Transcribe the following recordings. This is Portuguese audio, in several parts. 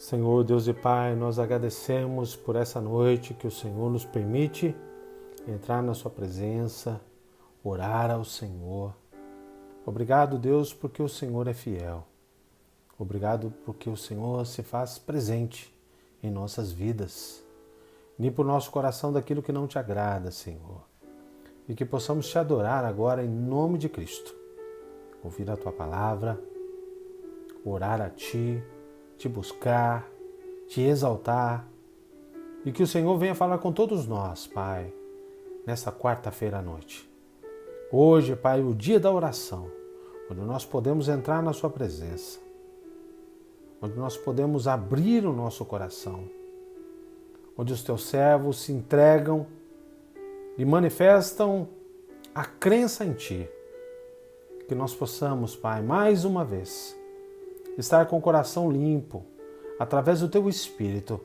Senhor, Deus e Pai, nós agradecemos por essa noite que o Senhor nos permite entrar na sua presença, orar ao Senhor. Obrigado, Deus, porque o Senhor é fiel. Obrigado porque o Senhor se faz presente em nossas vidas. Limpa o nosso coração daquilo que não te agrada, Senhor. E que possamos te adorar agora em nome de Cristo. Ouvir a tua palavra, orar a ti, te buscar, te exaltar. E que o Senhor venha falar com todos nós, Pai, nessa quarta-feira à noite. Hoje, Pai, o dia da oração, onde nós podemos entrar na sua presença, onde nós podemos abrir o nosso coração, onde os teus servos se entregam e manifestam a crença em Ti. Que nós possamos, Pai, mais uma vez, estar com o coração limpo, através do Teu Espírito,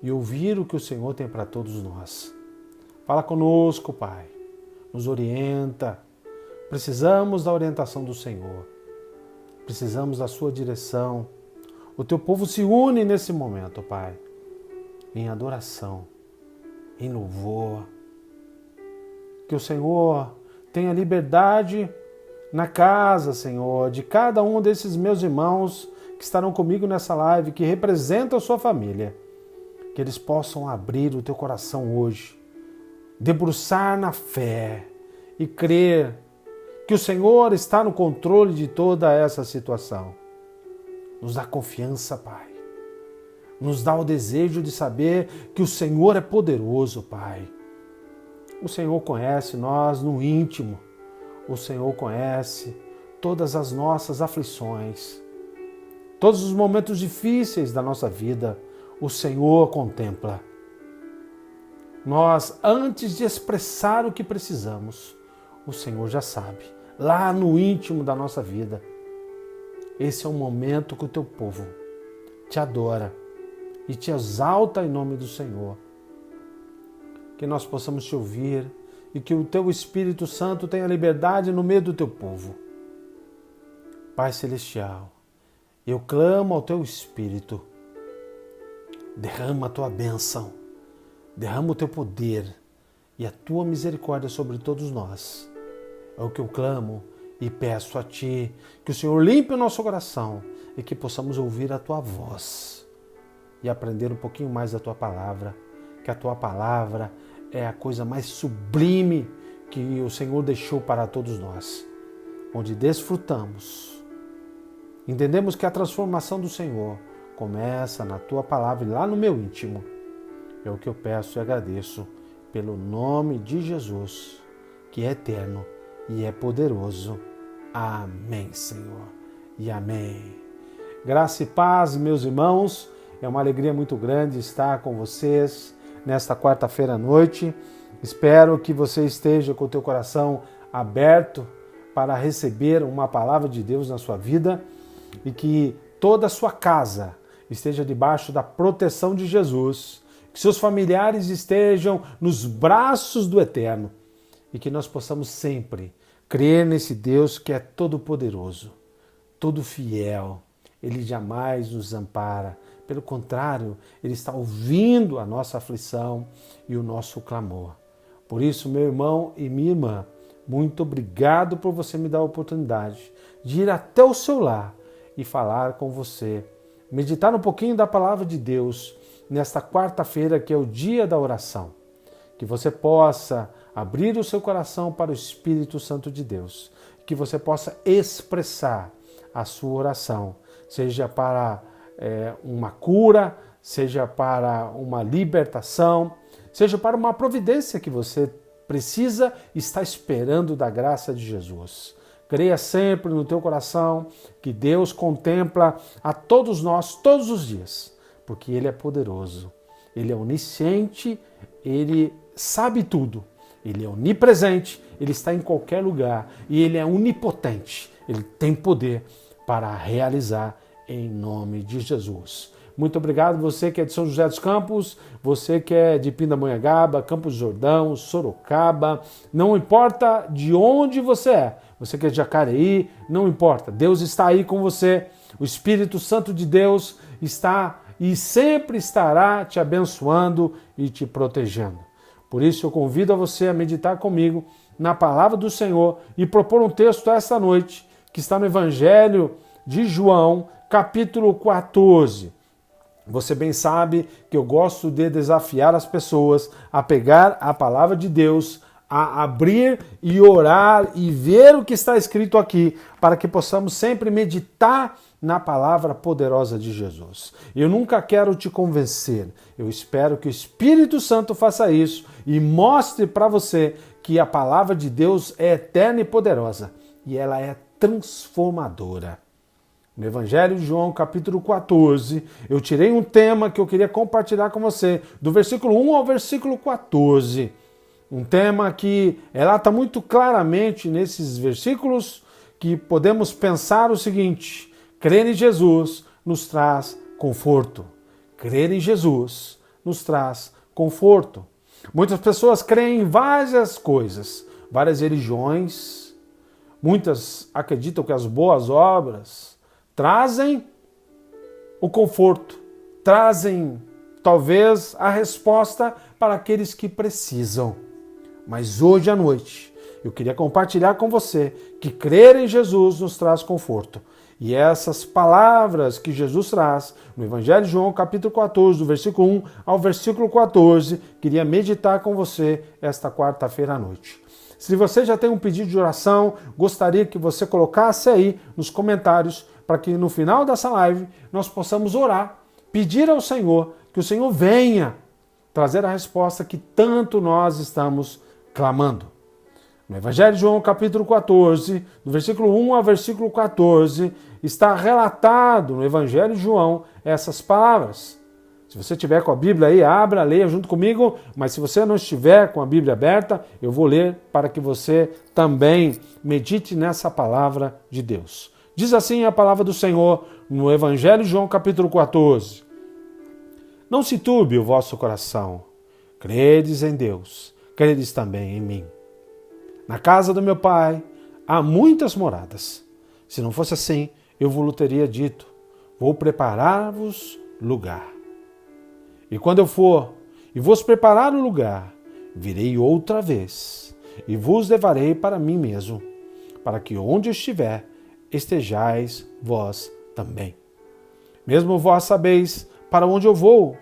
e ouvir o que o Senhor tem para todos nós. Fala conosco, Pai, nos orienta. Precisamos da orientação do Senhor, precisamos da Sua direção. O Teu povo se une nesse momento, Pai, em adoração, em louvor. Que o Senhor tenha liberdade na casa, Senhor, de cada um desses meus irmãos que estarão comigo nessa live, que representam a sua família. Que eles possam abrir o teu coração hoje, debruçar na fé e crer que o Senhor está no controle de toda essa situação. Nos dá confiança, Pai. Nos dá o desejo de saber que o Senhor é poderoso, Pai. O Senhor conhece nós no íntimo. O Senhor conhece todas as nossas aflições, todos os momentos difíceis da nossa vida, o Senhor contempla. Nós, antes de expressar o que precisamos, o Senhor já sabe, lá no íntimo da nossa vida. Esse é o momento que o teu povo te adora e te exalta em nome do Senhor. Que nós possamos te ouvir e que o teu Espírito Santo tenha liberdade no meio do teu povo. Pai Celestial, eu clamo ao teu Espírito. Derrama a tua bênção, derrama o teu poder e a tua misericórdia sobre todos nós. É o que eu clamo e peço a ti, que o Senhor limpe o nosso coração e que possamos ouvir a tua voz e aprender um pouquinho mais da tua palavra, que a tua palavra é a coisa mais sublime que o Senhor deixou para todos nós, onde desfrutamos. Entendemos que a transformação do Senhor começa na tua palavra e lá no meu íntimo. É o que eu peço e agradeço pelo nome de Jesus, que é eterno e é poderoso. Amém, Senhor, e amém. Graça e paz, meus irmãos. É uma alegria muito grande estar com vocês nesta quarta-feira à noite. Espero que você esteja com o teu coração aberto para receber uma palavra de Deus na sua vida e que toda a sua casa esteja debaixo da proteção de Jesus, que seus familiares estejam nos braços do Eterno e que nós possamos sempre crer nesse Deus que é todo-poderoso, todo fiel. Ele jamais nos ampara. Pelo contrário, Ele está ouvindo a nossa aflição e o nosso clamor. Por isso, meu irmão e minha irmã, muito obrigado por você me dar a oportunidade de ir até o seu lar e falar com você, meditar um pouquinho da palavra de Deus nesta quarta-feira, que é o dia da oração. Que você possa abrir o seu coração para o Espírito Santo de Deus, que você possa expressar a sua oração, seja para uma cura, seja para uma libertação, seja para uma providência que você precisa e está esperando da graça de Jesus. Creia sempre no teu coração que Deus contempla a todos nós todos os dias, porque Ele é poderoso, Ele é onisciente, Ele sabe tudo, Ele é onipresente, Ele está em qualquer lugar e Ele é onipotente, Ele tem poder para realizar em nome de Jesus. Muito obrigado você que é de São José dos Campos, você que é de Pindamonhangaba, Campos do Jordão, Sorocaba, não importa de onde você que é de Jacareí, não importa, Deus está aí com você, o Espírito Santo de Deus está e sempre estará te abençoando e te protegendo. Por isso eu convido a você a meditar comigo na palavra do Senhor e propor um texto esta noite que está no Evangelho de João, capítulo 14. Você bem sabe que eu gosto de desafiar as pessoas a pegar a palavra de Deus, a abrir e orar e ver o que está escrito aqui, para que possamos sempre meditar na palavra poderosa de Jesus. Eu nunca quero te convencer, eu espero que o Espírito Santo faça isso e mostre para você que a palavra de Deus é eterna e poderosa e ela é transformadora. No Evangelho de João, capítulo 14, eu tirei um tema que eu queria compartilhar com você, do versículo 1 ao versículo 14. Um tema que relata muito claramente nesses versículos que podemos pensar o seguinte: crer em Jesus nos traz conforto. Crer em Jesus nos traz conforto. Muitas pessoas creem em várias coisas, várias religiões. Muitas acreditam que as boas obras trazem o conforto, trazem talvez a resposta para aqueles que precisam. Mas hoje à noite eu queria compartilhar com você que crer em Jesus nos traz conforto. E essas palavras que Jesus traz no Evangelho de João, capítulo 14, do versículo 1 ao versículo 14, queria meditar com você esta quarta-feira à noite. Se você já tem um pedido de oração, gostaria que você colocasse aí nos comentários para que no final dessa live nós possamos orar, pedir ao Senhor que o Senhor venha trazer a resposta que tanto nós estamos clamando. No Evangelho de João, capítulo 14, do versículo 1 ao versículo 14, está relatado no Evangelho de João essas palavras. Se você tiver com a Bíblia aí, abra, leia junto comigo, mas se você não estiver com a Bíblia aberta, eu vou ler para que você também medite nessa palavra de Deus. Diz assim a palavra do Senhor no Evangelho de João, capítulo 14. Não se turbe o vosso coração, credes em Deus, credes também em mim. Na casa do meu Pai há muitas moradas. Se não fosse assim, eu vos teria dito, vou preparar-vos lugar. E quando eu for e vos preparar o lugar, virei outra vez e vos levarei para mim mesmo, para que onde eu estiver, estejais vós também. Mesmo vós sabeis para onde eu vou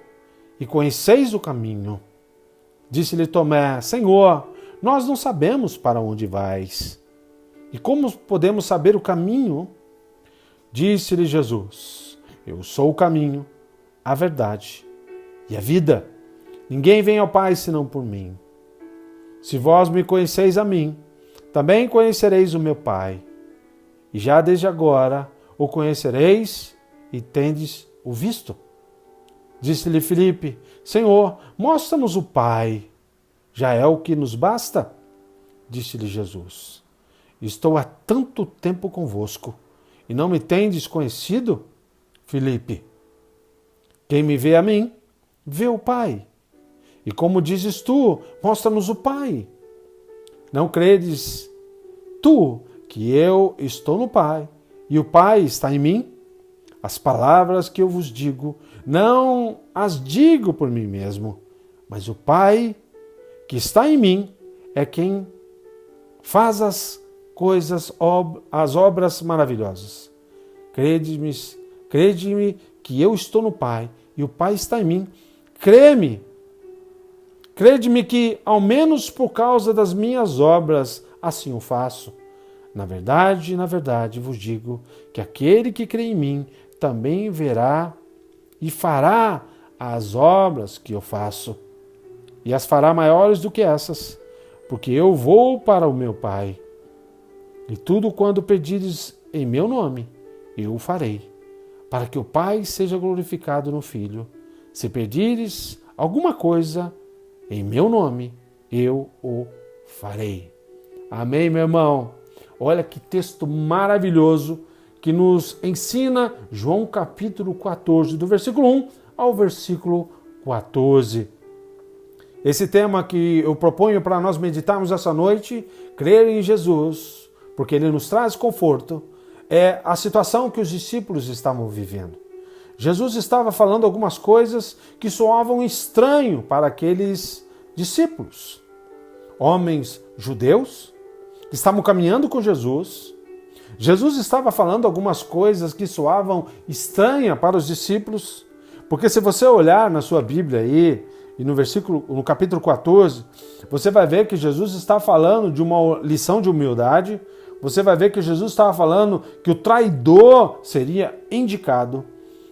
e conheceis o caminho. Disse-lhe Tomé, Senhor, nós não sabemos para onde vais. E como podemos saber o caminho? Disse-lhe Jesus, eu sou o caminho, a verdade e a vida. Ninguém vem ao Pai senão por mim. Se vós me conheceis a mim, também conhecereis o meu Pai. E já desde agora o conhecereis e tendes o visto. Disse-lhe Filipe, Senhor, mostra-nos o Pai. Já é o que nos basta? Disse-lhe Jesus, estou há tanto tempo convosco e não me tendes conhecido? Filipe, quem me vê a mim, vê o Pai. E como dizes tu, mostra-nos o Pai. Não credes tu que eu estou no Pai e o Pai está em mim? As palavras que eu vos digo, não as digo por mim mesmo, mas o Pai que está em mim é quem faz as coisas, as obras maravilhosas. Crede-me que eu estou no Pai e o Pai está em mim. Crede-me que, ao menos por causa das minhas obras, assim o faço. Na verdade, vos digo que aquele que crê em mim também verá e fará as obras que eu faço. E as fará maiores do que essas, porque eu vou para o meu Pai. E tudo quando pedires em meu nome, eu o farei, para que o Pai seja glorificado no Filho. Se pedires alguma coisa em meu nome, eu o farei. Amém, meu irmão? Olha que texto maravilhoso que nos ensina João capítulo 14, do versículo 1 ao versículo 14. Esse tema que eu proponho para nós meditarmos essa noite, crer em Jesus, porque Ele nos traz conforto, é a situação que os discípulos estavam vivendo. Jesus estava falando algumas coisas que soavam estranho para aqueles discípulos. Homens judeus que estavam caminhando com Jesus. Jesus estava falando algumas coisas que soavam estranhas para os discípulos, porque se você olhar na sua Bíblia aí, e no capítulo 14, você vai ver que Jesus está falando de uma lição de humildade, você vai ver que Jesus estava falando que o traidor seria indicado,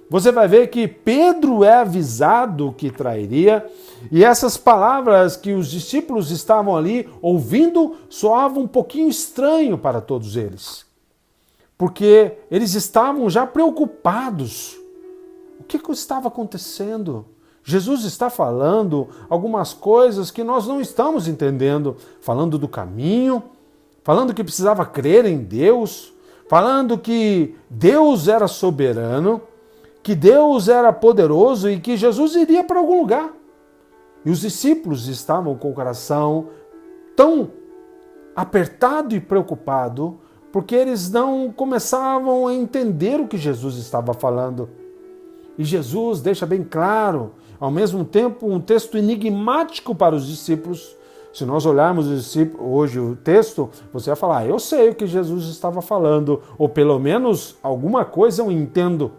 você vai ver que Pedro é avisado que trairia, e essas palavras que os discípulos estavam ali ouvindo soavam um pouquinho estranho para todos eles, porque eles estavam já preocupados. O que estava acontecendo? Jesus está falando algumas coisas que nós não estamos entendendo, falando do caminho, falando que precisava crer em Deus, falando que Deus era soberano, que Deus era poderoso e que Jesus iria para algum lugar. E os discípulos estavam com o coração tão apertado e preocupado, porque eles não começavam a entender o que Jesus estava falando. E Jesus deixa bem claro, ao mesmo tempo, um texto enigmático para os discípulos. Se nós olharmos hoje o texto, você vai falar, eu sei o que Jesus estava falando, ou pelo menos alguma coisa eu entendo.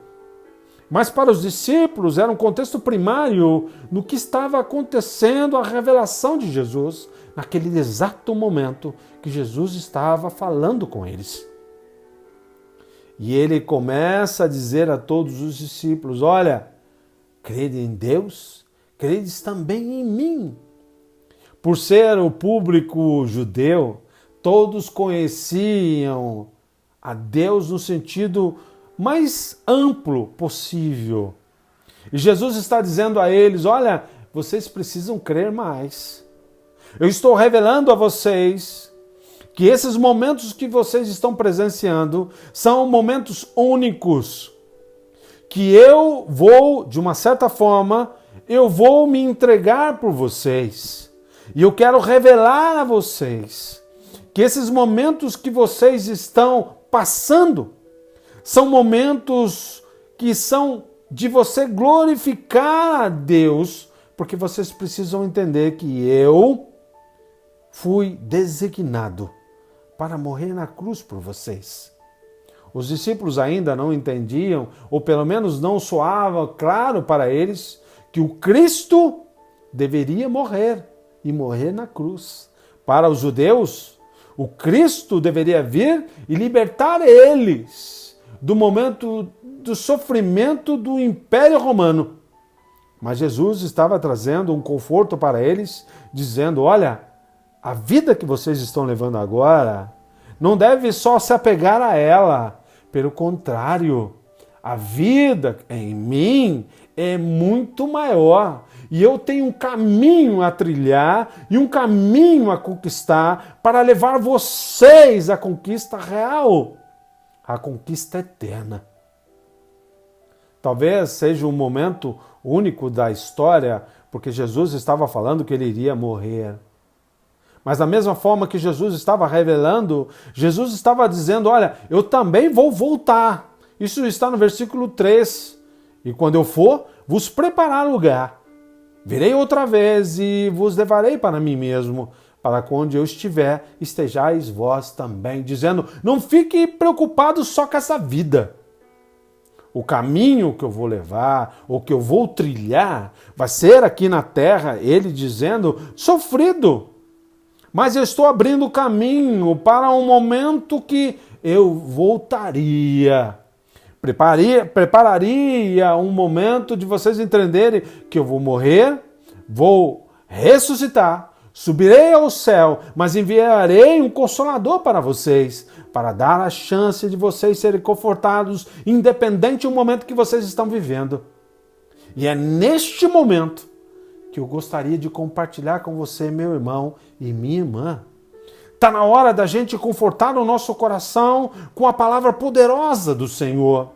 Mas para os discípulos era um contexto primário no que estava acontecendo, a revelação de Jesus, naquele exato momento que Jesus estava falando com eles. E ele começa a dizer a todos os discípulos, olha, crede em Deus, credes também em mim. Por ser o público judeu, todos conheciam a Deus no sentido mais amplo possível. E Jesus está dizendo a eles, olha, vocês precisam crer mais. Eu estou revelando a vocês que esses momentos que vocês estão presenciando são momentos únicos, que eu vou, de uma certa forma, eu vou me entregar por vocês. E eu quero revelar a vocês que esses momentos que vocês estão passando são momentos que são de você glorificar a Deus, porque vocês precisam entender que eu fui designado para morrer na cruz por vocês. Os discípulos ainda não entendiam, ou pelo menos não soava claro para eles, que o Cristo deveria morrer, e morrer na cruz. Para os judeus, o Cristo deveria vir e libertar eles do momento do sofrimento do Império Romano. Mas Jesus estava trazendo um conforto para eles, dizendo, olha, a vida que vocês estão levando agora não deve só se apegar a ela. Pelo contrário, a vida em mim é muito maior. E eu tenho um caminho a trilhar e um caminho a conquistar para levar vocês à conquista real, à conquista eterna. Talvez seja um momento único da história, porque Jesus estava falando que ele iria morrer. Mas da mesma forma que Jesus estava revelando, Jesus estava dizendo, olha, eu também vou voltar. Isso está no versículo 3. E quando eu for, vos preparar lugar. Virei outra vez e vos levarei para mim mesmo, para onde eu estiver, estejais vós também. Dizendo, não fique preocupado só com essa vida. O caminho que eu vou levar, ou que eu vou trilhar, vai ser aqui na terra, ele dizendo, sofrido. Mas eu estou abrindo o caminho para um momento que eu voltaria. Prepararia um momento de vocês entenderem que eu vou morrer, vou ressuscitar, subirei ao céu, mas enviarei um consolador para vocês, para dar a chance de vocês serem confortados, independente do momento que vocês estão vivendo. E é neste momento que eu gostaria de compartilhar com você, meu irmão e minha irmã. Está na hora da gente confortar o nosso coração com a palavra poderosa do Senhor.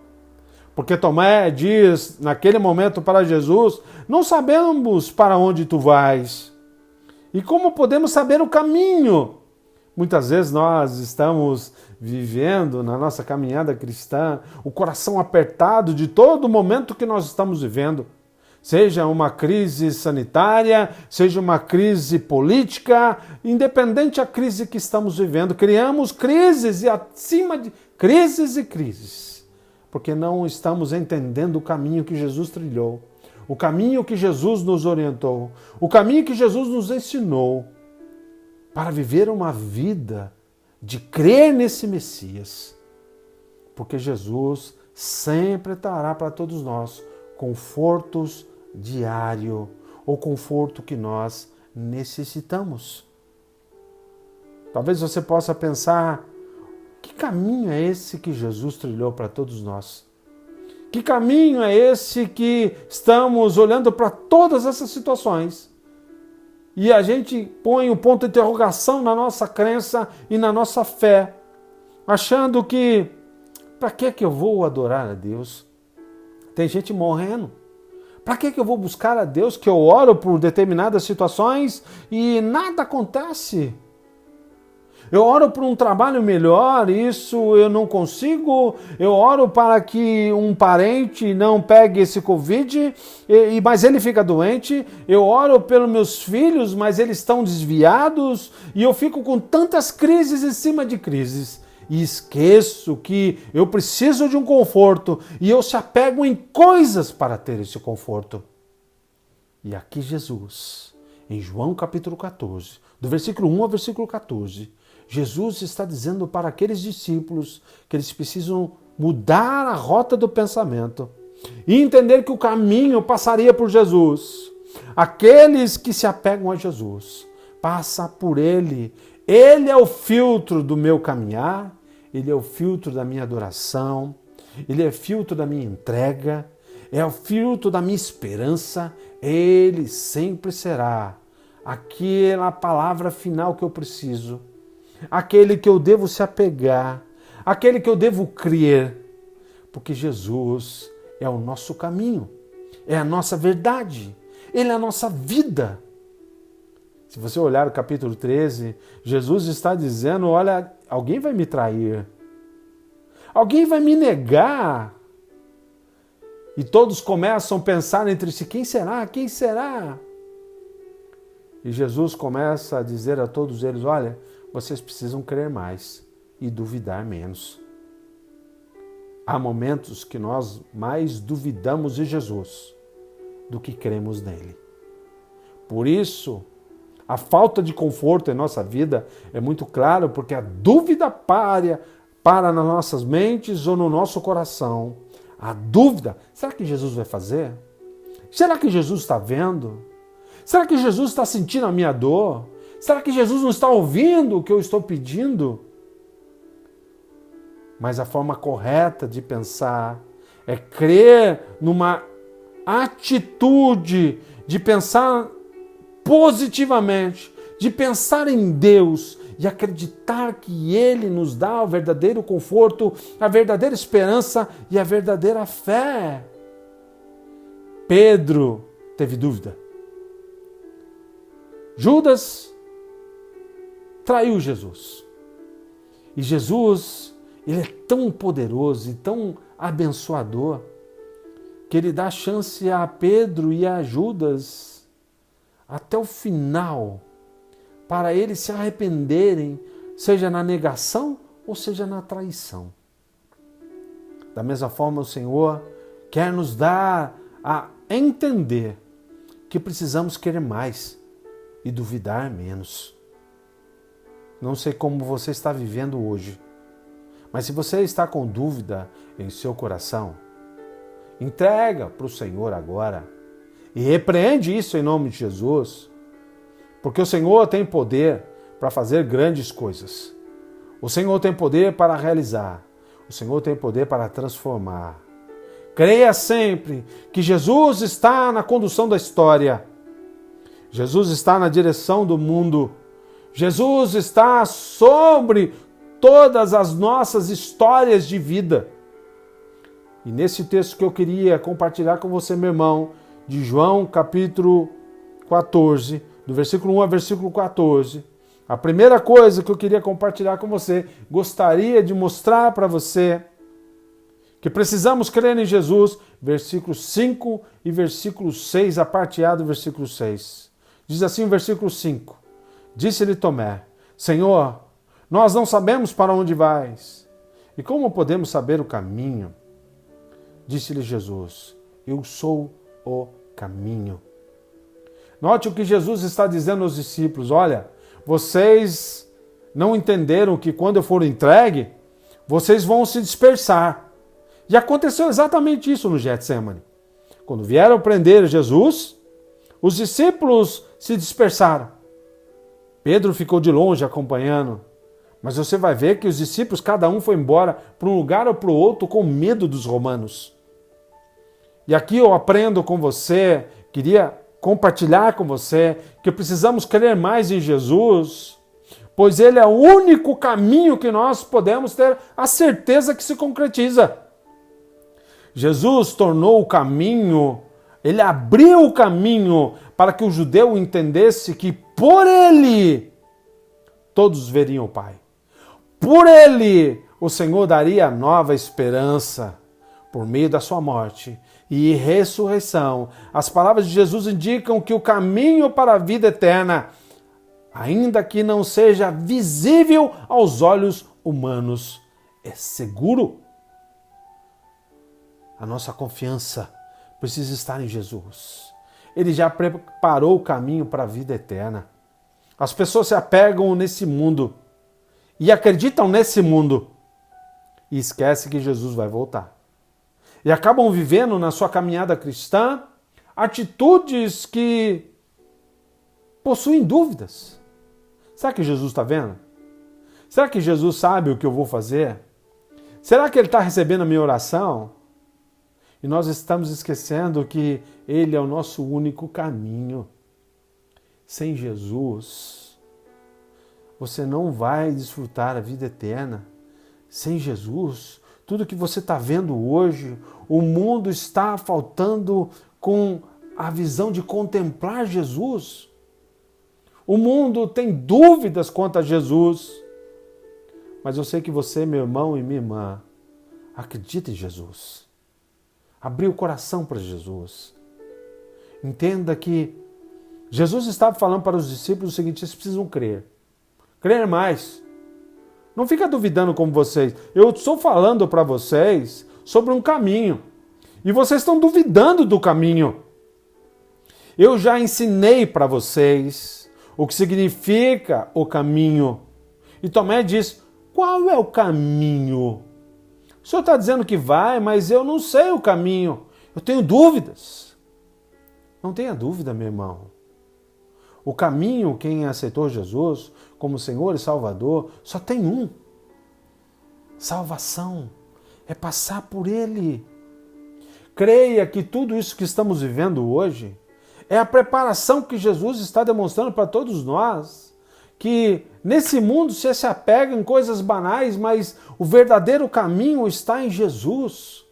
Porque Tomé diz, naquele momento para Jesus, não sabemos para onde tu vais. E como podemos saber o caminho? Muitas vezes nós estamos vivendo na nossa caminhada cristã o coração apertado de todo momento que nós estamos vivendo. Seja uma crise sanitária, seja uma crise política, independente da crise que estamos vivendo, criamos crises e acima de crises e crises, porque não estamos entendendo o caminho que Jesus trilhou, o caminho que Jesus nos orientou, o caminho que Jesus nos ensinou para viver uma vida de crer nesse Messias, porque Jesus sempre trará para todos nós confortos diário, o conforto que nós necessitamos. Talvez você possa pensar, que caminho é esse que Jesus trilhou para todos nós? Que caminho é esse que estamos olhando para todas essas situações? E a gente põe um ponto de interrogação na nossa crença e na nossa fé, achando que, para que eu vou adorar a Deus? Tem gente morrendo. Para que eu vou buscar a Deus, que eu oro por determinadas situações e nada acontece? Eu oro por um trabalho melhor, isso eu não consigo. Eu oro para que um parente não pegue esse Covid, mas ele fica doente. Eu oro pelos meus filhos, mas eles estão desviados. E eu fico com tantas crises em cima de crises. E esqueço que eu preciso de um conforto e eu se apego em coisas para ter esse conforto. E aqui Jesus, em João capítulo 14, do versículo 1 ao versículo 14, Jesus está dizendo para aqueles discípulos que eles precisam mudar a rota do pensamento e entender que o caminho passaria por Jesus. Aqueles que se apegam a Jesus, passa por Ele. Ele é o filtro do meu caminhar, Ele é o filtro da minha adoração, Ele é o filtro da minha entrega, é o filtro da minha esperança. Ele sempre será aquela palavra final que eu preciso, aquele que eu devo se apegar, aquele que eu devo crer, porque Jesus é o nosso caminho, é a nossa verdade, Ele é a nossa vida. Se você olhar o capítulo 13, Jesus está dizendo, olha, alguém vai me trair, alguém vai me negar. E todos começam a pensar entre si, quem será? Quem será? E Jesus começa a dizer a todos eles, olha, vocês precisam crer mais e duvidar menos. Há momentos que nós mais duvidamos de Jesus do que cremos nele. Por isso, a falta de conforto em nossa vida é muito claro, porque a dúvida para nas nossas mentes ou no nosso coração. A dúvida, será que Jesus vai fazer? Será que Jesus está vendo? Será que Jesus está sentindo a minha dor? Será que Jesus não está ouvindo o que eu estou pedindo? Mas a forma correta de pensar é crer numa atitude de pensar positivamente, de pensar em Deus e acreditar que Ele nos dá o verdadeiro conforto, a verdadeira esperança e a verdadeira fé. Pedro teve dúvida. Judas traiu Jesus. E Jesus, Ele é tão poderoso e tão abençoador que Ele dá chance a Pedro e a Judas até o final, para eles se arrependerem, seja na negação ou seja na traição. Da mesma forma, o Senhor quer nos dar a entender que precisamos querer mais e duvidar menos. Não sei como você está vivendo hoje, mas se você está com dúvida em seu coração, entrega para o Senhor agora e repreende isso em nome de Jesus, porque o Senhor tem poder para fazer grandes coisas. O Senhor tem poder para realizar. O Senhor tem poder para transformar. Creia sempre que Jesus está na condução da história. Jesus está na direção do mundo. Jesus está sobre todas as nossas histórias de vida. E nesse texto que eu queria compartilhar com você, meu irmão, de João capítulo 14, do versículo 1 ao versículo 14, A primeira coisa que eu queria compartilhar com você, gostaria de mostrar para você que precisamos crer em Jesus, versículo 5 e versículo 6, a parte A do versículo 6. Diz assim o versículo 5. Disse-lhe Tomé, Senhor, nós não sabemos para onde vais, e como podemos saber o caminho? Disse-lhe Jesus, eu sou o caminho. Note o que Jesus está dizendo aos discípulos, olha, vocês não entenderam que quando eu for entregue, vocês vão se dispersar. E aconteceu exatamente isso no Getsemane. Quando vieram prender Jesus, os discípulos se dispersaram. Pedro ficou de longe acompanhando. Mas você vai ver que os discípulos, cada um foi embora para um lugar ou para o outro com medo dos romanos. E aqui eu aprendo com você, queria compartilhar com você, que precisamos crer mais em Jesus, pois Ele é o único caminho que nós podemos ter a certeza que se concretiza. Jesus tornou o caminho, Ele abriu o caminho para que o judeu entendesse que por Ele todos veriam o Pai. Por Ele o Senhor daria nova esperança por meio da sua morte e ressurreição. As palavras de Jesus indicam que o caminho para a vida eterna, ainda que não seja visível aos olhos humanos, é seguro. A nossa confiança precisa estar em Jesus. Ele já preparou o caminho para a vida eterna. As pessoas se apegam nesse mundo e acreditam nesse mundo e esquecem que Jesus vai voltar. E acabam vivendo na sua caminhada cristã atitudes que possuem dúvidas. Será que Jesus está vendo? Será que Jesus sabe o que eu vou fazer? Será que Ele está recebendo a minha oração? E nós estamos esquecendo que Ele é o nosso único caminho. Sem Jesus, você não vai desfrutar a vida eterna. Sem Jesus, tudo que você está vendo hoje, o mundo está faltando com a visão de contemplar Jesus. O mundo tem dúvidas quanto a Jesus. Mas eu sei que você, meu irmão e minha irmã, acredita em Jesus. Abriu o coração para Jesus. Entenda que Jesus estava falando para os discípulos o seguinte: eles precisam crer. Crer mais. Não fica duvidando como vocês. Eu estou falando para vocês sobre um caminho. E vocês estão duvidando do caminho. Eu já ensinei para vocês o que significa o caminho. E Tomé diz, qual é o caminho? O senhor está dizendo que vai, mas eu não sei o caminho. Eu tenho dúvidas. Não tenha dúvida, meu irmão. O caminho, quem aceitou Jesus como Senhor e Salvador, só tem um. Salvação. É passar por Ele. Creia que tudo isso que estamos vivendo hoje é a preparação que Jesus está demonstrando para todos nós. Que nesse mundo você se apega em coisas banais, mas o verdadeiro caminho está em Jesus.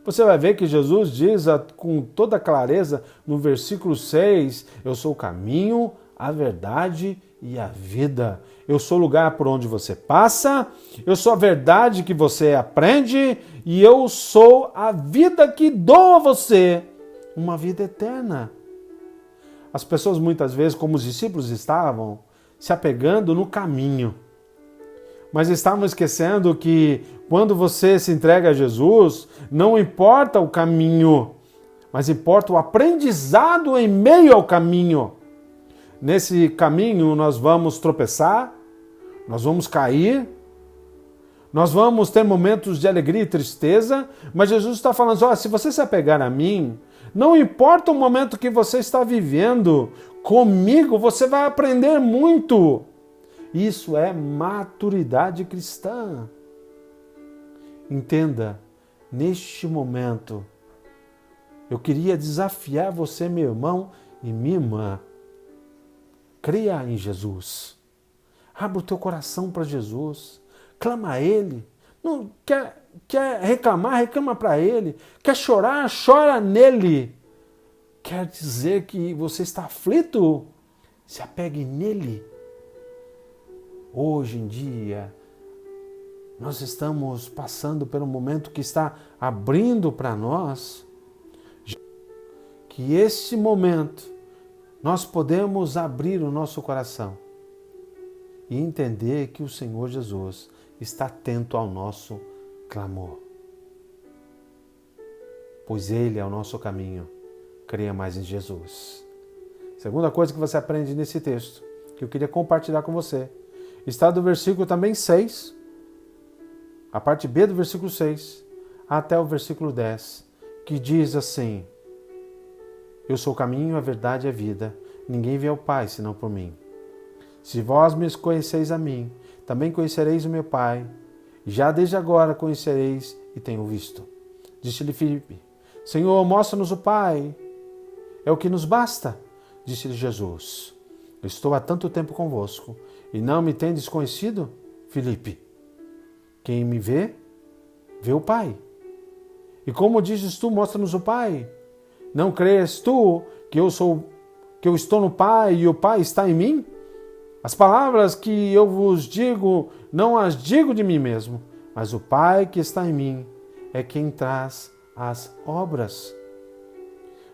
Você vai ver que Jesus diz com toda clareza no versículo 6, eu sou o caminho, a verdade e a vida. Eu sou o lugar por onde você passa, eu sou a verdade que você aprende e eu sou a vida que dou a você, uma vida eterna. As pessoas muitas vezes, como os discípulos estavam, se apegando no caminho. Mas estavam esquecendo que quando você se entrega a Jesus, não importa o caminho, mas importa o aprendizado em meio ao caminho. Nesse caminho nós vamos tropeçar, nós vamos cair, nós vamos ter momentos de alegria e tristeza, mas Jesus está falando, se você se apegar a mim, não importa o momento que você está vivendo, comigo você vai aprender muito. Isso é maturidade cristã. Entenda, neste momento, eu queria desafiar você, meu irmão e minha irmã. Creia em Jesus. Abra o teu coração para Jesus. Clama a Ele. Não quer reclamar, reclama para Ele. Quer chorar, chora nele. Quer dizer que você está aflito? Se apegue nele. hoje em dia, nós estamos passando por um momento que está abrindo para nós, que esse momento nós podemos abrir o nosso coração e entender que o Senhor Jesus está atento ao nosso clamor. Pois Ele é o nosso caminho. Creia mais em Jesus. Segunda coisa que você aprende nesse texto, que eu queria compartilhar com você, está do versículo também 6, a parte B do versículo 6, até o versículo 10, que diz assim: Eu sou o caminho, a verdade e a vida. Ninguém vê ao Pai senão por mim. Se vós me conheceis a mim, também conhecereis o meu Pai. Já desde agora conhecereis e tenho visto. Disse-lhe Filipe: Senhor, mostra-nos o Pai. É o que nos basta. Disse-lhe Jesus: Eu estou há tanto tempo convosco e não me tendes conhecido? Filipe: Quem me vê, vê o Pai. E como dizes tu, mostra-nos o Pai? Não crês tu que eu estou no Pai e o Pai está em mim? As palavras que eu vos digo, não as digo de mim mesmo, mas o Pai que está em mim é quem traz as obras.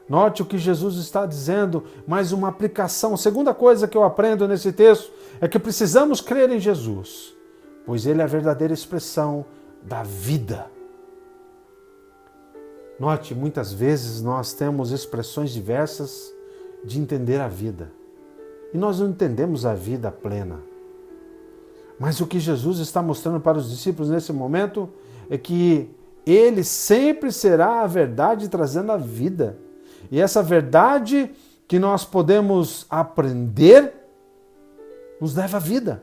Note o que Jesus está dizendo, mais uma aplicação. A segunda coisa que eu aprendo nesse texto é que precisamos crer em Jesus, pois Ele é a verdadeira expressão da vida. Note, muitas vezes nós temos expressões diversas de entender a vida. E nós não entendemos a vida plena. Mas o que Jesus está mostrando para os discípulos nesse momento é que Ele sempre será a verdade trazendo a vida. E essa verdade que nós podemos aprender nos leva à vida.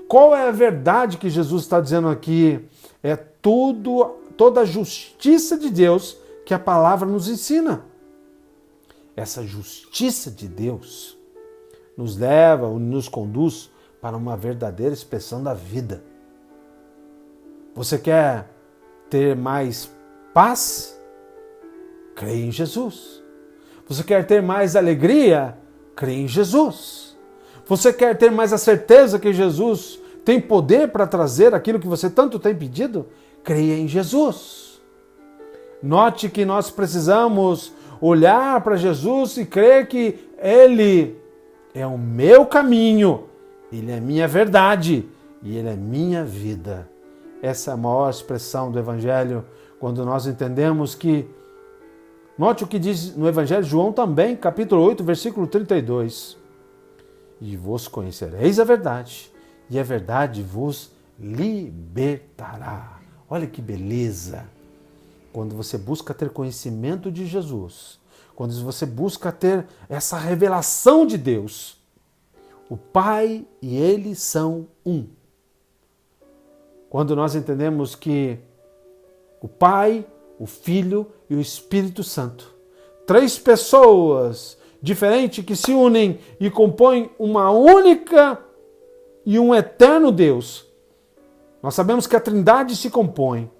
Qual é a verdade que Jesus está dizendo aqui? É toda a justiça de Deus que a palavra nos ensina. Essa justiça de Deus nos leva, nos conduz para uma verdadeira expressão da vida. Você quer ter mais paz? Creia em Jesus. Você quer ter mais alegria? Creia em Jesus. Você quer ter mais a certeza que Jesus tem poder para trazer aquilo que você tanto tem pedido? Creia em Jesus. Note que nós precisamos olhar para Jesus e crer que Ele é o meu caminho, Ele é a minha verdade e Ele é a minha vida. Essa é a maior expressão do Evangelho, quando nós entendemos que... Note o que diz no Evangelho de João também, capítulo 8, versículo 32. E vos conhecereis a verdade, e a verdade vos libertará. Olha que beleza! Quando você busca ter conhecimento de Jesus, quando você busca ter essa revelação de Deus, o Pai e Ele são um. Quando nós entendemos que o Pai, o Filho e o Espírito Santo, três pessoas diferentes que se unem e compõem uma única e um eterno Deus. Nós sabemos que a Trindade se compõe,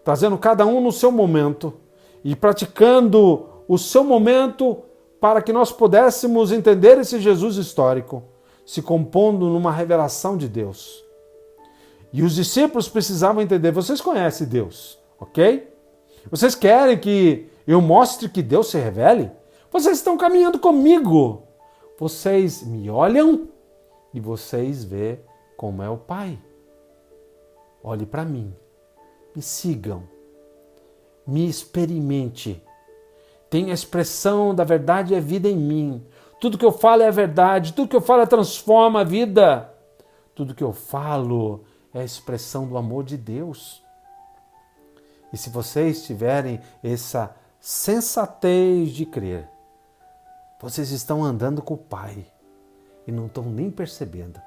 trazendo cada um no seu momento e praticando o seu momento para que nós pudéssemos entender esse Jesus histórico, se compondo numa revelação de Deus. E os discípulos precisavam entender, vocês conhecem Deus, ok? Vocês querem que eu mostre que Deus se revele? Vocês estão caminhando comigo. Vocês me olham e vocês vê como é o Pai. Olhe para mim, me sigam, me experimente. Tem a expressão da verdade e a vida em mim. Tudo que eu falo é a verdade, tudo que eu falo transforma a vida. Tudo que eu falo é a expressão do amor de Deus. E se vocês tiverem essa sensatez de crer, vocês estão andando com o Pai e não estão nem percebendo.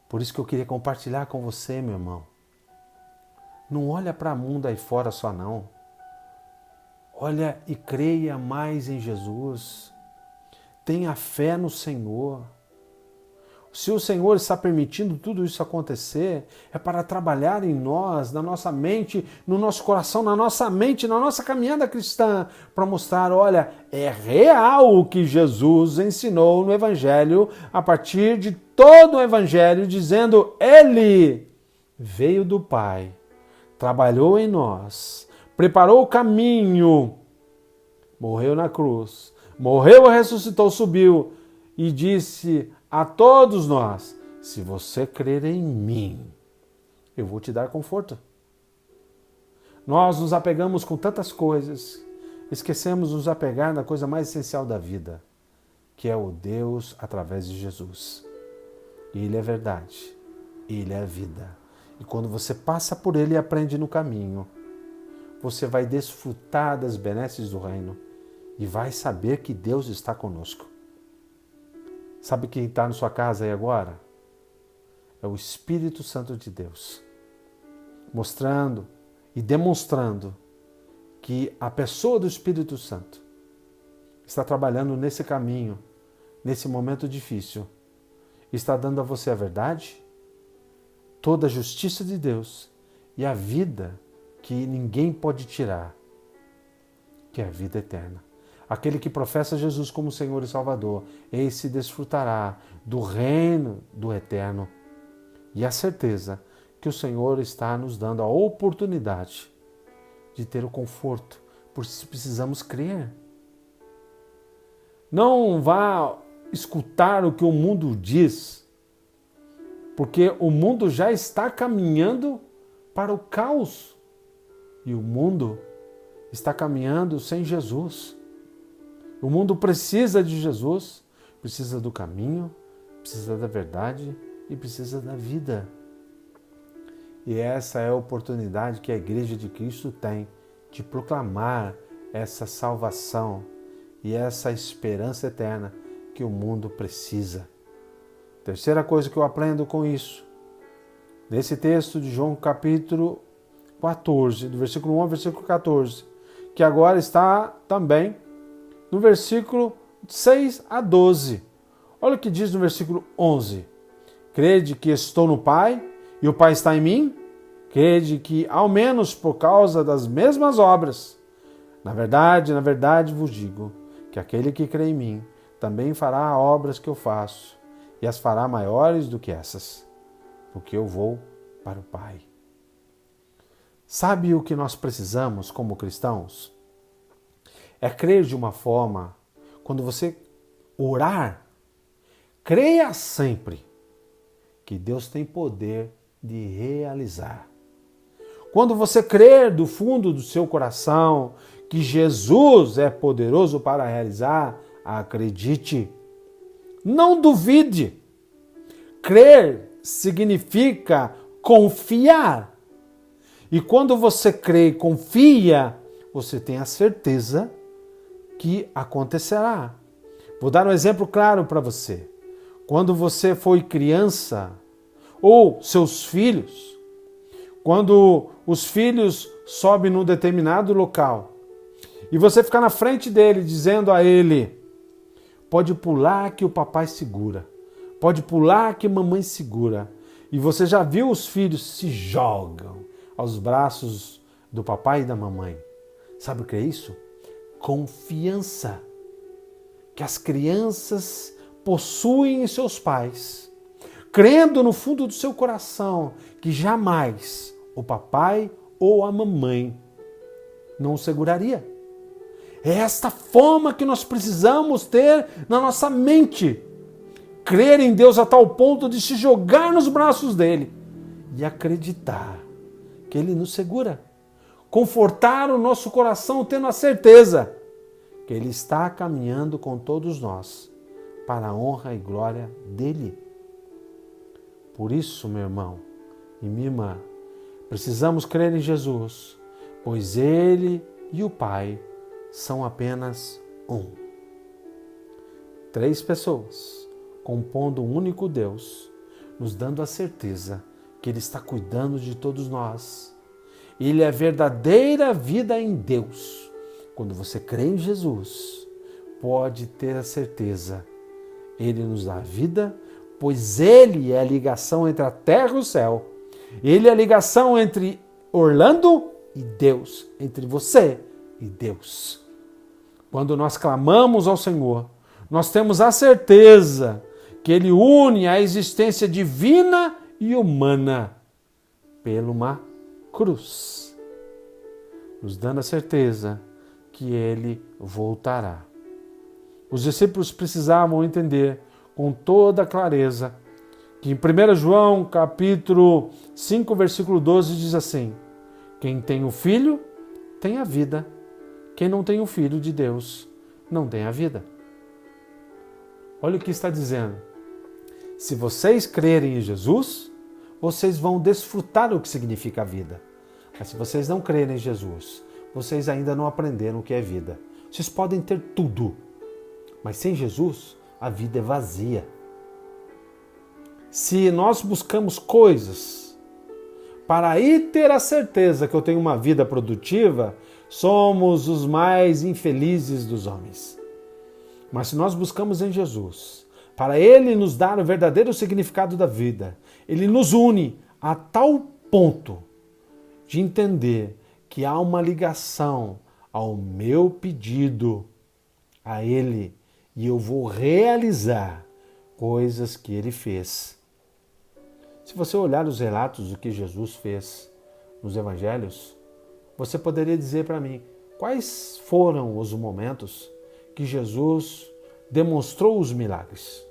Por isso que eu queria compartilhar com você, meu irmão. Não olha para o mundo aí fora só não. Olha e creia mais em Jesus. Tenha fé no Senhor. Se o Senhor está permitindo tudo isso acontecer, é para trabalhar em nós, na nossa mente, no nosso coração, na nossa mente, na nossa caminhada cristã, para mostrar, olha, é real o que Jesus ensinou no Evangelho, a partir de todo o Evangelho, dizendo, Ele veio do Pai, trabalhou em nós, preparou o caminho, morreu na cruz, morreu, ressuscitou, subiu e disse a todos nós, se você crer em mim, eu vou te dar conforto. Nós nos apegamos com tantas coisas, esquecemos de nos apegar na coisa mais essencial da vida, que é o Deus através de Jesus. Ele é verdade, Ele é a vida. E quando você passa por Ele e aprende no caminho, você vai desfrutar das benesses do reino e vai saber que Deus está conosco. Sabe quem está na sua casa aí agora? É o Espírito Santo de Deus, mostrando e demonstrando que a pessoa do Espírito Santo está trabalhando nesse caminho, nesse momento difícil, está dando a você a verdade, toda a justiça de Deus e a vida que ninguém pode tirar, que é a vida eterna. Aquele que professa Jesus como Senhor e Salvador, esse desfrutará do reino do eterno e a certeza que o Senhor está nos dando a oportunidade de ter o conforto, por isso precisamos crer. Não vá escutar o que o mundo diz, porque o mundo já está caminhando para o caos e o mundo está caminhando sem Jesus. O mundo precisa de Jesus, precisa do caminho, precisa da verdade e precisa da vida. E essa é a oportunidade que a Igreja de Cristo tem de proclamar essa salvação e essa esperança eterna que o mundo precisa. Terceira coisa que eu aprendo com isso, nesse texto de João capítulo 14, do versículo 1 ao versículo 14, que agora está também no versículo 6 a 12. Olha o que diz no versículo 11. Crede que estou no Pai e o Pai está em mim? Crede que, ao menos por causa das mesmas obras, na verdade vos digo, que aquele que crê em mim também fará obras que eu faço, e as fará maiores do que essas, porque eu vou para o Pai. Sabe o que nós precisamos como cristãos? É crer de uma forma, quando você orar, creia sempre que Deus tem poder de realizar. Quando você crer do fundo do seu coração que Jesus é poderoso para realizar, acredite. Não duvide. Crer significa confiar. E quando você crê e confia, você tem a certeza que acontecerá. Vou dar um exemplo claro para você. Quando você foi criança, ou seus filhos, quando os filhos sobem num determinado local, e você ficar na frente dele dizendo a ele, pode pular que o papai segura, pode pular que mamãe segura, e você já viu os filhos se jogam aos braços do papai e da mamãe. Sabe o que é isso? Confiança que as crianças possuem em seus pais, crendo no fundo do seu coração que jamais o papai ou a mamãe não o seguraria. É esta forma que nós precisamos ter na nossa mente. Crer em Deus a tal ponto de se jogar nos braços dele e acreditar que ele nos segura. Confortar o nosso coração tendo a certeza que ele está caminhando com todos nós para a honra e glória dele. Por isso, meu irmão e minha irmã, precisamos crer em Jesus, pois ele e o Pai são apenas um. 3 pessoas compondo um único Deus, nos dando a certeza que ele está cuidando de todos nós. Ele é a verdadeira vida em Deus. Quando você crê em Jesus, pode ter a certeza, ele nos dá vida, pois Ele é a ligação entre a terra e o céu. Ele é a ligação entre Orlando e Deus, entre você e Deus. Quando nós clamamos ao Senhor, nós temos a certeza que Ele une a existência divina e humana por uma cruz, nos dando a certeza que Ele voltará. Os discípulos precisavam entender com toda clareza que em 1 João capítulo 5, versículo 12 diz assim: quem tem o Filho tem a vida, quem não tem o Filho de Deus não tem a vida. Olha o que está dizendo. Se vocês crerem em Jesus, vocês vão desfrutar o que significa a vida. Mas se vocês não crerem em Jesus, vocês ainda não aprenderam o que é vida. Vocês podem ter tudo, mas sem Jesus, a vida é vazia. Se nós buscamos coisas para aí ter a certeza que eu tenho uma vida produtiva, somos os mais infelizes dos homens. Mas se nós buscamos em Jesus, para Ele nos dar o verdadeiro significado da vida, Ele nos une a tal ponto de entender que há uma ligação ao meu pedido a Ele e eu vou realizar coisas que Ele fez. Se você olhar os relatos do que Jesus fez nos evangelhos, você poderia dizer para mim quais foram os momentos que Jesus demonstrou os milagres.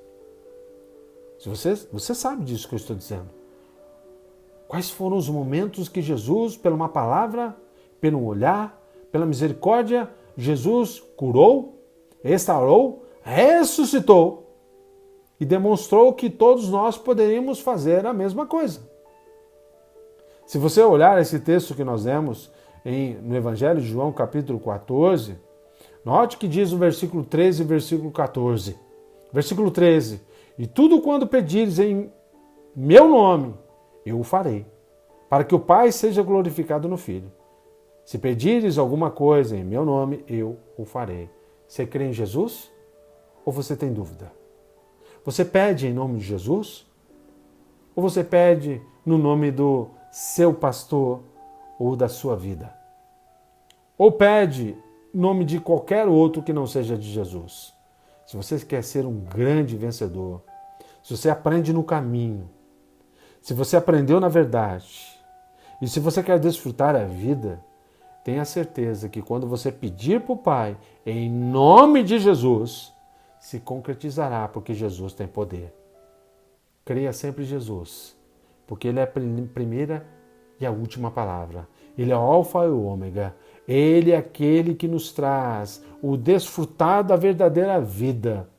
Você sabe disso que eu estou dizendo. Quais foram os momentos que Jesus, pela uma palavra, pelo olhar, pela misericórdia, Jesus curou, restaurou, ressuscitou e demonstrou que todos nós poderíamos fazer a mesma coisa. Se você olhar esse texto que nós lemos no Evangelho de João, capítulo 14, note que diz o versículo 13 e versículo 14. Versículo 13: e tudo quando pedires em meu nome, eu o farei, para que o Pai seja glorificado no Filho. Se pedires alguma coisa em meu nome, eu o farei. Você crê em Jesus? Ou você tem dúvida? Você pede em nome de Jesus? Ou você pede no nome do seu pastor ou da sua vida? Ou pede em nome de qualquer outro que não seja de Jesus? Se você quer ser um grande vencedor, se você aprende no caminho, se você aprendeu na verdade, e se você quer desfrutar a vida, tenha certeza que quando você pedir para o Pai, em nome de Jesus, se concretizará, porque Jesus tem poder. Creia sempre em Jesus, porque Ele é a primeira e a última palavra. Ele é o alfa e o ômega. Ele é aquele que nos traz o desfrutar da verdadeira vida.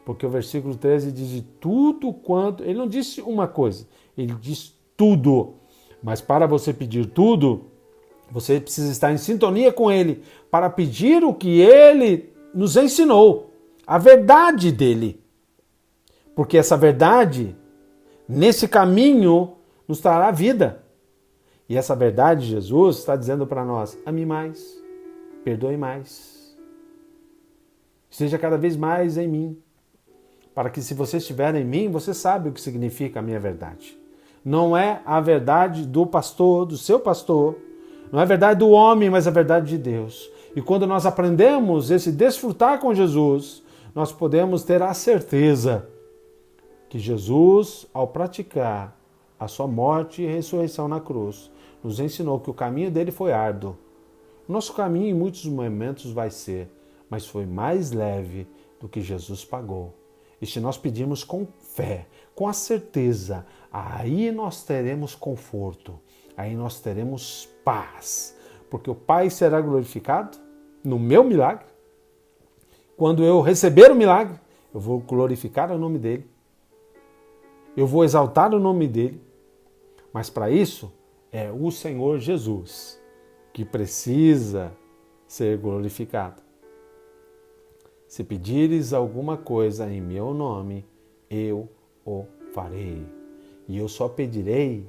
Porque o versículo 13 diz tudo quanto... Ele não disse uma coisa, ele diz tudo. Mas para você pedir tudo, você precisa estar em sintonia com Ele para pedir o que Ele nos ensinou, a verdade dele. Porque essa verdade, nesse caminho, nos trará vida. E essa verdade, Jesus está dizendo para nós: ame mais, perdoe mais, esteja cada vez mais em mim. Para que se você estiver em mim, você sabe o que significa a minha verdade. Não é a verdade do pastor, do seu pastor, não é a verdade do homem, mas a verdade de Deus. E quando nós aprendemos esse desfrutar com Jesus, nós podemos ter a certeza que Jesus, ao praticar a sua morte e ressurreição na cruz, nos ensinou que o caminho dele foi árduo. O nosso caminho em muitos momentos vai ser, mas foi mais leve do que Jesus pagou. E se nós pedirmos com fé, com a certeza, aí nós teremos conforto, aí nós teremos paz, porque o Pai será glorificado no meu milagre. Quando eu receber o milagre, eu vou glorificar o nome dele, eu vou exaltar o nome dele, mas para isso é o Senhor Jesus que precisa ser glorificado. Se pedires alguma coisa em meu nome, eu o farei. E eu só pedirei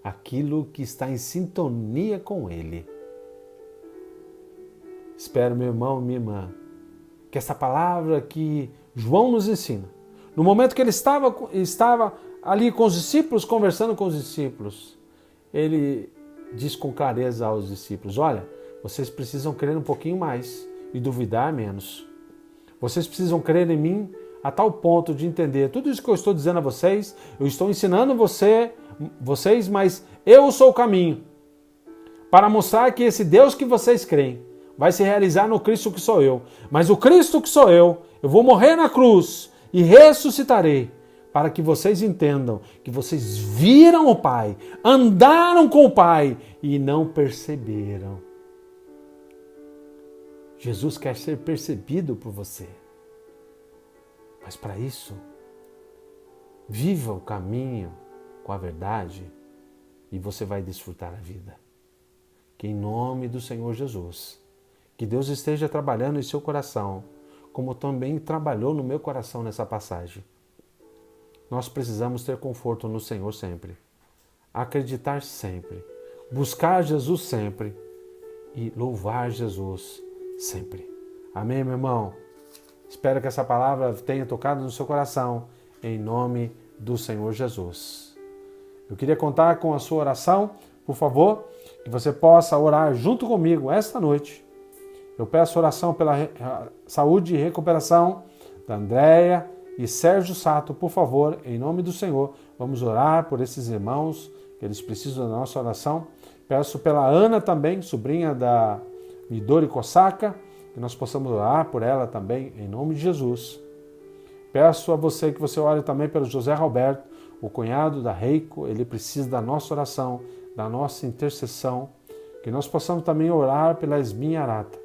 aquilo que está em sintonia com Ele. Espero, meu irmão, minha irmã, que essa palavra que João nos ensina, No momento que ele estava ali com os discípulos, conversando com os discípulos, ele diz com clareza aos discípulos: olha, vocês precisam crer um pouquinho mais e duvidar menos. Vocês precisam crer em mim a tal ponto de entender tudo isso que eu estou dizendo a vocês, eu estou ensinando vocês, mas eu sou o caminho para mostrar que esse Deus que vocês creem vai se realizar no Cristo que sou eu. Mas o Cristo que sou eu vou morrer na cruz e ressuscitarei para que vocês entendam que vocês viram o Pai, andaram com o Pai e não perceberam. Jesus quer ser percebido por você. Mas para isso, viva o caminho com a verdade e você vai desfrutar a vida. Que em nome do Senhor Jesus, que Deus esteja trabalhando em seu coração, como também trabalhou no meu coração nessa passagem. Nós precisamos ter conforto no Senhor sempre, acreditar sempre, buscar Jesus sempre e louvar Jesus sempre. Amém, meu irmão? Espero que essa palavra tenha tocado no seu coração, em nome do Senhor Jesus. Eu queria contar com a sua oração, por favor, que você possa orar junto comigo esta noite. Eu peço oração pela saúde e recuperação da Andréia e Sérgio Sato, por favor, em nome do Senhor. Vamos orar por esses irmãos, que eles precisam da nossa oração. Peço pela Ana também, sobrinha da Midori Kosaka, que nós possamos orar por ela também, em nome de Jesus. Peço a você que você ore também pelo José Roberto, o cunhado da Reiko, ele precisa da nossa oração, da nossa intercessão, que nós possamos também orar pela Esmin Arata.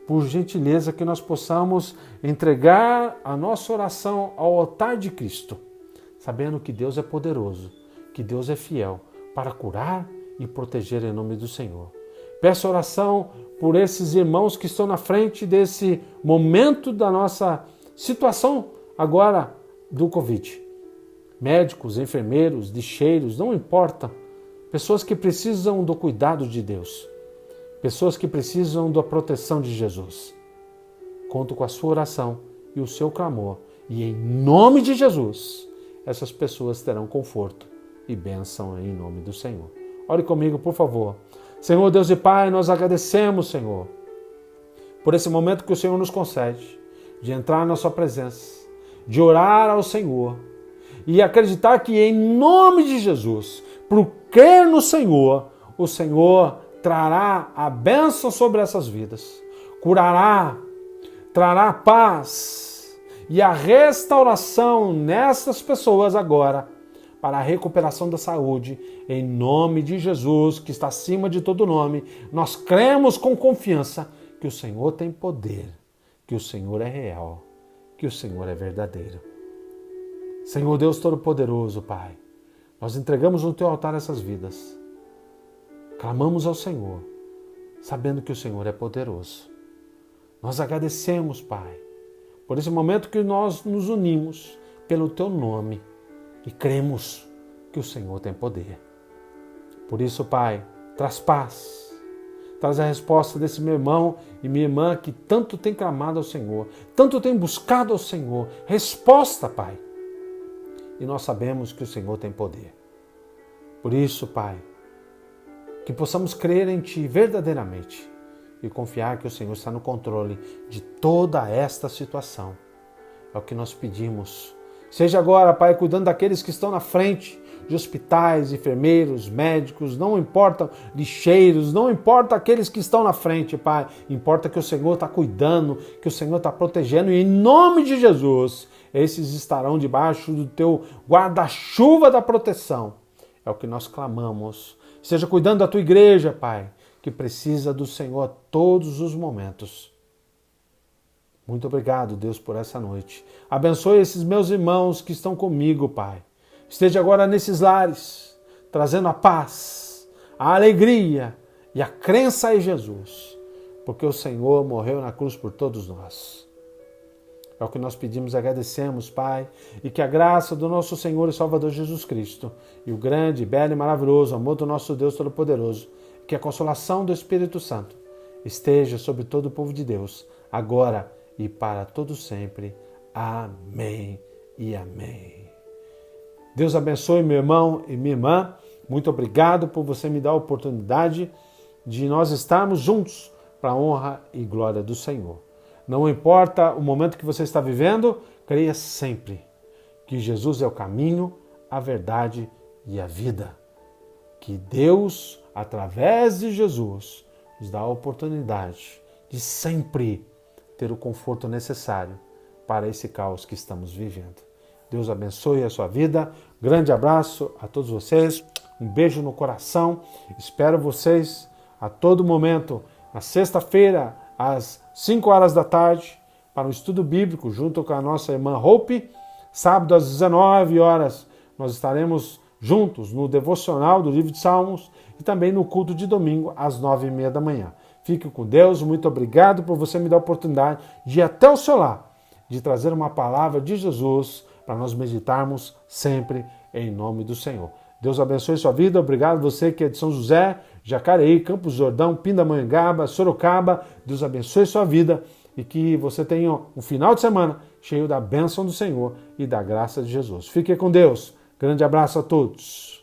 Por gentileza, que nós possamos entregar a nossa oração ao altar de Cristo, sabendo que Deus é poderoso, que Deus é fiel para curar e proteger em nome do Senhor. Peço oração por esses irmãos que estão na frente desse momento da nossa situação agora do Covid. Médicos, enfermeiros, lixeiros, não importa. Pessoas que precisam do cuidado de Deus. Pessoas que precisam da proteção de Jesus. Conto com a sua oração e o seu clamor. E em nome de Jesus, essas pessoas terão conforto e bênção em nome do Senhor. Ore comigo, por favor. Senhor Deus e Pai, nós agradecemos, Senhor, por esse momento que o Senhor nos concede, de entrar na sua presença, de orar ao Senhor e acreditar que em nome de Jesus, por crer no Senhor, o Senhor trará a bênção sobre essas vidas, curará, trará paz e a restauração nessas pessoas agora, para a recuperação da saúde, em nome de Jesus, que está acima de todo nome. Nós cremos com confiança que o Senhor tem poder, que o Senhor é real, que o Senhor é verdadeiro. Senhor Deus Todo-Poderoso, Pai, nós entregamos no Teu altar essas vidas. Clamamos ao Senhor, sabendo que o Senhor é poderoso. Nós agradecemos, Pai, por esse momento que nós nos unimos pelo Teu nome, e cremos que o Senhor tem poder. Por isso, Pai, traz paz. Traz a resposta desse meu irmão e minha irmã que tanto tem clamado ao Senhor, tanto tem buscado ao Senhor. Resposta, Pai. E nós sabemos que o Senhor tem poder. Por isso, Pai, que possamos crer em Ti verdadeiramente e confiar que o Senhor está no controle de toda esta situação. É o que nós pedimos. Seja agora, Pai, cuidando daqueles que estão na frente de hospitais, enfermeiros, médicos, não importa lixeiros, não importa aqueles que estão na frente, Pai. Importa que o Senhor está cuidando, que o Senhor está protegendo e em nome de Jesus, esses estarão debaixo do Teu guarda-chuva da proteção. É o que nós clamamos. Seja cuidando da Tua igreja, Pai, que precisa do Senhor a todos os momentos. Muito obrigado, Deus, por essa noite. Abençoe esses meus irmãos que estão comigo, Pai. Esteja agora nesses lares, trazendo a paz, a alegria e a crença em Jesus, porque o Senhor morreu na cruz por todos nós. É o que nós pedimos e agradecemos, Pai, e que a graça do nosso Senhor e Salvador Jesus Cristo e o grande, belo e maravilhoso amor do nosso Deus Todo-Poderoso, que a consolação do Espírito Santo esteja sobre todo o povo de Deus, agora e para todo sempre. Amém e amém. Deus abençoe meu irmão e minha irmã. Muito obrigado por você me dar a oportunidade de nós estarmos juntos para a honra e glória do Senhor. Não importa o momento que você está vivendo, creia sempre que Jesus é o caminho, a verdade e a vida. Que Deus, através de Jesus, nos dá a oportunidade de sempre ter o conforto necessário para esse caos que estamos vivendo. Deus abençoe a sua vida. Grande abraço a todos vocês. Um beijo no coração. Espero vocês a todo momento, na sexta-feira, às 5 horas da tarde, para um estudo bíblico, junto com a nossa irmã Hope. Sábado, às 19 horas, nós estaremos juntos no devocional do livro de Salmos e também no culto de domingo, às 9h30 da manhã. Fique com Deus. Muito obrigado por você me dar a oportunidade de ir até o seu lar, de trazer uma palavra de Jesus para nós meditarmos sempre em nome do Senhor. Deus abençoe sua vida. Obrigado você que é de São José, Jacareí, Campos do Jordão, Pindamonhangaba, Sorocaba. Deus abençoe sua vida e que você tenha um final de semana cheio da bênção do Senhor e da graça de Jesus. Fique com Deus. Grande abraço a todos.